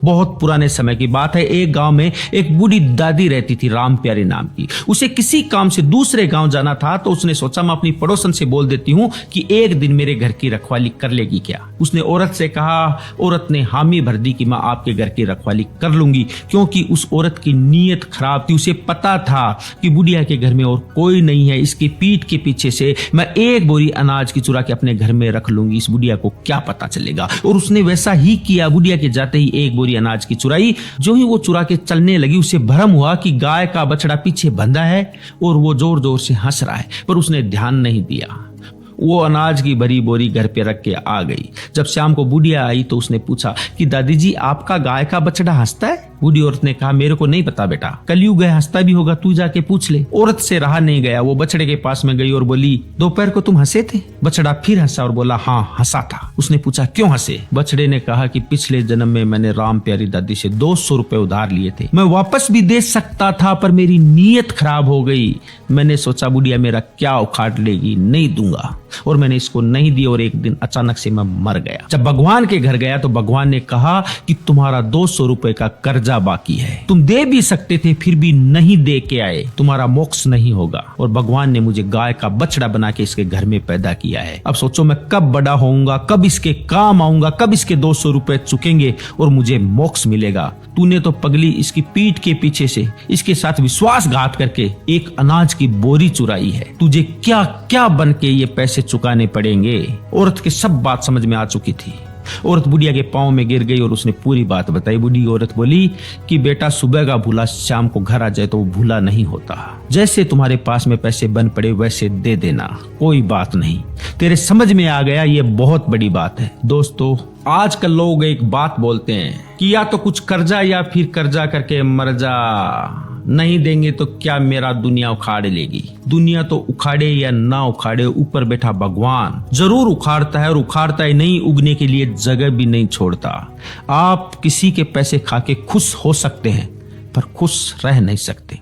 बहुत पुराने समय की बात है। एक गांव में एक बूढ़ी दादी रहती थी, राम प्यारी नाम की। उसे किसी काम से दूसरे गांव जाना था, तो उसने सोचा मैं अपनी पड़ोसन से बोल देती हूँ कि एक दिन मेरे घर की रखवाली कर लेगी क्या। उसने औरत से कहा। औरत ने हामी भर दी कि मैं आपके घर की रखवाली कर लूंगी, क्योंकि उस औरत की नीयत खराब थी। उसे पता था कि बुढ़िया के घर में और कोई नहीं है, इसकी पीठ के पीछे से मैं एक बोरी अनाज की चुरा के अपने घर में रख लूंगी, इस बुढ़िया को क्या पता चलेगा। और उसने वैसा ही किया। बुढ़िया के जाते ही एक बोरी अनाज की चुराई। जो ही वो चुरा के चलने लगी, उसे भ्रम हुआ कि गाय का बछड़ा पीछे बंधा है और वो जोर जोर से हंस रहा है, पर उसने ध्यान नहीं दिया। वो अनाज की भरी बोरी घर पे रख के आ गई। जब शाम को बुढ़िया आई तो उसने पूछा कि दादी जी, आपका गाय का बछड़ा हंसता है? बूढ़ी औरत ने कहा, मेरे को नहीं पता बेटा, कलयुग है, हंसता भी होगा, तू जाके पूछ ले। औरत से रहा नहीं गया, वो बछड़े के पास में गई और बोली, दोपहर को तुम हंसे थे? बछड़ा फिर हंसा और बोला, हाँ हंसा था। उसने पूछा, क्यों हंसे? बछड़े ने कहा कि पिछले जन्म में मैंने राम प्यारी दादी से 200 रुपए उधार लिए थे। मैं वापस भी दे सकता था, पर मेरी नीयत खराब हो गई। मैंने सोचा बुढ़िया मेरा क्या उखाड़ लेगी, नहीं दूंगा, और मैंने इसको नहीं दी। और एक दिन अचानक से मैं मर गया। जब भगवान के घर गया तो भगवान ने कहा कि तुम्हारा 200 रुपए का कर्जा बाकी है, तुम दे भी सकते थे, फिर भी नहीं दे के आए, तुम्हारा मोक्ष नहीं होगा। और भगवान ने मुझे गाय का बछड़ा बना के इसके घर में पैदा किया है। अब सोचो मैं कब बड़ा होऊंगा, कब इसके काम आऊंगा, कब इसके 200 रुपए चुकेंगे और मुझे मोक्ष मिलेगा। तूने तो पगली इसकी पीठ के पीछे से इसके साथ विश्वासघात करके एक अनाज की बोरी चुराई है। तुझे क्या क्या बन के ये पैसे चुकाने पड़ेंगे। औरत की सब बात समझ में आ चुकी थी। औरत बुढ़िया के पांव में गिर गई और उसने पूरी बात बताई। बूढ़ी औरत बोली कि बेटा, सुबह का भूला शाम को घर आ जाए तो वो भूला नहीं होता। जैसे तुम्हारे पास में पैसे बन पड़े वैसे दे देना, कोई बात नहीं। तेरे समझ में आ गया, ये बहुत बड़ी बात है। दोस्तों, आजकल लोग एक बात बोलते हैं कि या तो कुछ कर्जा या फिर कर्जा करके मर जा, नहीं देंगे तो क्या मेरा दुनिया उखाड़ लेगी। दुनिया तो उखाड़े या ना उखाड़े, ऊपर बैठा भगवान जरूर उखाड़ता है, और उखाड़ता ही नहीं, उगने के लिए जगह भी नहीं छोड़ता। आप किसी के पैसे खा के खुश हो सकते हैं, पर खुश रह नहीं सकते।